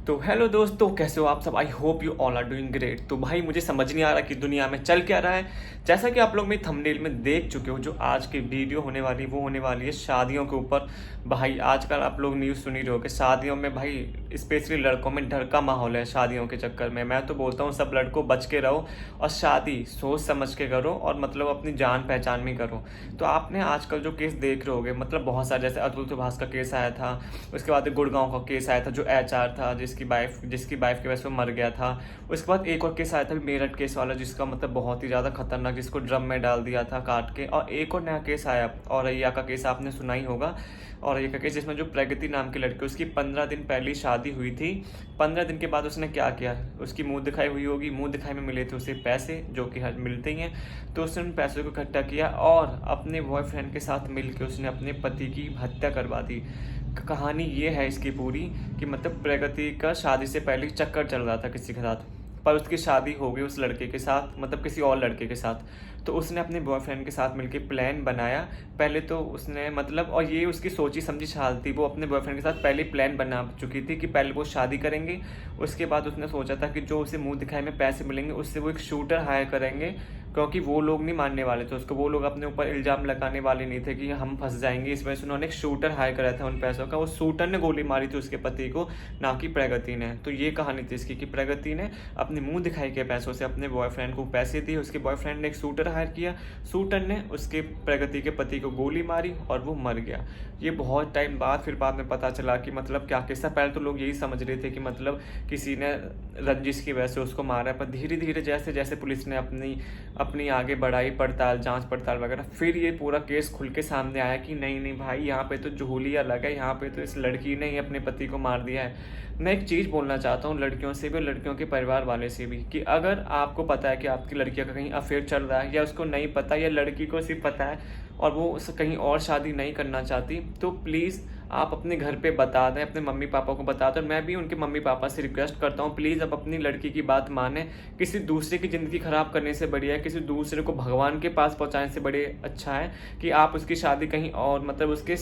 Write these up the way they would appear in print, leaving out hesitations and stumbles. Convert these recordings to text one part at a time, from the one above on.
तो हेलो दोस्तों, कैसे हो आप सब। I hope you all are doing great. तो भाई मुझे समझ नहीं आ रहा कि दुनिया में चल क्या रहा है। जैसा कि आप लोग मेरी थंबनेल में देख चुके हो, जो आज की वीडियो होने वाली वो होने वाली है शादियों के ऊपर। भाई आजकल आप लोग न्यूज़ सुन ही रहे हो कि शादियों में भाई स्पेशली लड़कों में डर का माहौल है। शादियों के चक्कर में मैं तो बोलता हूँ सब लड़कों बच के रहो और शादी सोच समझ के करो और मतलब अपनी जान पहचान में करो। तो आपने आजकल जो केस देख रहे होगे, मतलब बहुत सारे, जैसे अतुल सुभाष का केस आया था, उसके बाद गुड़गांव का केस आया था जो एचआर था जिसकी वाइफ की वजह से वो मर गया था। उसके बाद एक और केस आया था मेरठ केस वाला, जिसका मतलब बहुत ही ज़्यादा खतरनाक, जिसको ड्रम में डाल दिया था काट के। और एक और नया केस आया औरैया का केस, आपने सुना ही होगा औरैया का केस, जिसमें जो प्रगति नाम की लड़की, उसकी 15 दिन पहले शादी हुई थी। 15 दिन के बाद उसने क्या किया, उसकी मुंह दिखाई हुई होगी, मुंह दिखाई में मिले थे उसे पैसे, जो कि हर मिलते ही हैं। तो उसने उन पैसों को इकट्ठा किया और अपने बॉयफ्रेंड के साथ मिलकर उसने अपने पति की हत्या करवा दी। कहानी ये है इसकी पूरी कि मतलब प्रगति का शादी से पहले चक्कर चल रहा था किसी के साथ, पर उसकी शादी हो गई उस लड़के के साथ, मतलब किसी और लड़के के साथ। तो उसने अपने बॉयफ्रेंड के साथ मिलकर प्लान बनाया। पहले तो उसने मतलब, और ये उसकी सोची समझी चाल थी, वो अपने बॉयफ्रेंड के साथ पहले प्लान बना चुकी थी कि पहले वो शादी करेंगे। उसके बाद उसने सोचा था कि जो उसे मुंह दिखाई में पैसे मिलेंगे उससे वो एक शूटर हायर करेंगे, क्योंकि वो लोग नहीं मानने वाले थे उसको, वो लोग अपने ऊपर इल्ज़ाम लगाने वाले नहीं थे कि हम फंस जाएंगे। इस वजह से उन्होंने एक शूटर हायर कराया था उन पैसों का। वो शूटर ने गोली मारी थी उसके पति को, ना कि प्रगति ने। तो ये कहानी थी इसकी कि प्रगति ने अपने मुंह दिखाई के पैसों से अपने बॉयफ्रेंड को पैसे दिए, उसके बॉयफ्रेंड ने एक शूटर हायर किया, शूटर ने उसके प्रगति के पति को गोली मारी और वो मर गया। ये बहुत टाइम बाद फिर बाद में पता चला कि मतलब क्या किस्सा। पहले तो लोग यही समझ रहे थे कि मतलब किसी ने रंजिश की वजह से उसको मारा है, पर धीरे धीरे जैसे जैसे पुलिस ने अपनी आगे बढ़ाई पड़ताल, जांच पड़ताल वगैरह, फिर ये पूरा केस खुल के सामने आया कि नहीं नहीं भाई, यहाँ पे तो जुहूली अलग है, यहाँ पे तो इस लड़की ने ही अपने पति को मार दिया है। मैं एक चीज़ बोलना चाहता हूँ लड़कियों से भी और लड़कियों के परिवार वाले से भी, कि अगर आपको पता है कि आपकी लड़की का कहीं अफेयर चल रहा है, या उसको नहीं पता, या लड़की को सिर्फ पता है और वो कहीं और शादी नहीं करना चाहती, तो प्लीज़ आप अपने घर पे बता दें, अपने मम्मी पापा को बता दें। मैं भी उनके मम्मी पापा से रिक्वेस्ट करता हूँ, प्लीज़ आप अपनी लड़की की बात मानें। किसी दूसरे की ज़िंदगी ख़राब करने से बढ़िया है, किसी दूसरे को भगवान के पास पहुँचाने से बड़े अच्छा है कि आप उसकी शादी कहीं और, मतलब उसके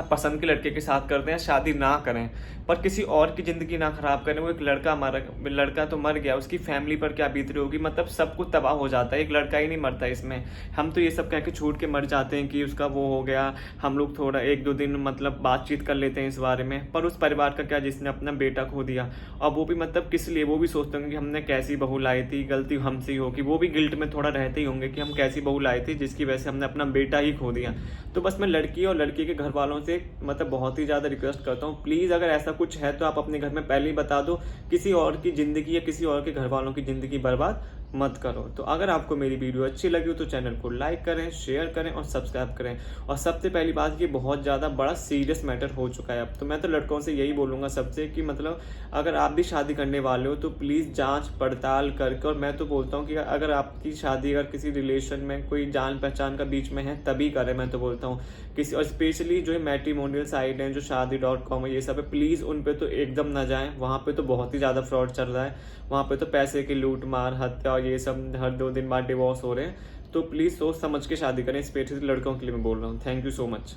पसंद के लड़के के साथ करते हैं, शादी ना करें, पर किसी और की ज़िंदगी ना ख़राब करें। वो एक लड़का तो मर गया, उसकी फैमिली पर क्या बीत रही होगी, मतलब सब कुछ तबाह हो जाता है। एक लड़का ही नहीं मरता इसमें, हम तो ये सब कह के छूट के मर जाते हैं कि उसका वो हो गया, हम लोग थोड़ा 1-2 दिन मतलब बातचीत कर लेते हैं इस बारे में। पर उस परिवार का क्या जिसने अपना बेटा खो दिया, और वो भी मतलब किस लिए, वो भी सोचते होंगे कि हमने कैसी बहू लाई थी, गलती हमसे ही होगी। वो भी गिल्ट में थोड़ा रहते ही होंगे कि हम कैसी बहू लाए थे जिसकी वजह से हमने अपना बेटा ही खो दिया। तो बस मैं लड़की और लड़की के घर वालों से मतलब बहुत ही ज़्यादा रिक्वेस्ट करता हूँ, प्लीज़ अगर ऐसा कुछ है तो आप अपने घर में पहले ही बता दो, किसी और की ज़िंदगी या किसी और के घर वालों की ज़िंदगी बर्बाद मत करो। तो अगर आपको मेरी वीडियो अच्छी लगी हो तो चैनल को लाइक करें, शेयर करें और सब्सक्राइब करें। और सबसे पहली बात, ये बहुत ज़्यादा बड़ा सीरियस मैटर हो चुका है अब। तो मैं तो लड़कों से यही बोलूँगा सबसे कि मतलब अगर आप भी शादी करने वाले हो तो प्लीज़ जांच पड़ताल करके, और मैं तो बोलता हूँ कि अगर आपकी शादी अगर किसी रिलेशन में कोई जान पहचान का बीच में है तभी करें। मैं तो बोलता हूँ किसी, और स्पेशली जो है मैट्रिमोनियल साइट हैं, जो शादी.com है, ये सब है, प्लीज़ उन पे तो एकदम ना जाएं। वहाँ पे तो बहुत ही ज़्यादा फ्रॉड चल रहा है। वहाँ पे तो पैसे की लूट मार, हत्या और ये सब, हर 2 दिन बाद डिवोर्स हो रहे हैं। तो प्लीज़ सोच समझ के शादी करें, स्पेशली लड़कों के लिए मैं बोल रहा हूँ। Thank you so much.